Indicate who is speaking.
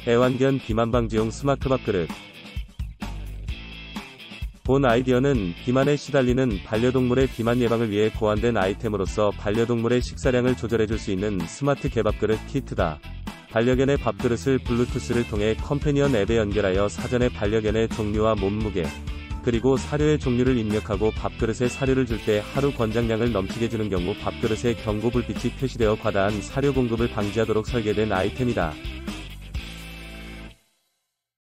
Speaker 1: 애완견 비만 방지용 스마트 밥그릇. 본 아이디어는 비만에 시달리는 반려동물의 비만 예방을 위해 고안된 아이템으로서 반려동물의 식사량을 조절해줄 수 있는 스마트 개밥그릇 키트다. 반려견의 밥그릇을 블루투스를 통해 컴패니언 앱에 연결하여 사전에 반려견의 종류와 몸무게, 그리고 사료의 종류를 입력하고 밥그릇에 사료를 줄 때 하루 권장량을 넘치게 주는 경우 밥그릇에 경고 불빛이 표시되어 과다한 사료 공급을 방지하도록 설계된 아이템이다.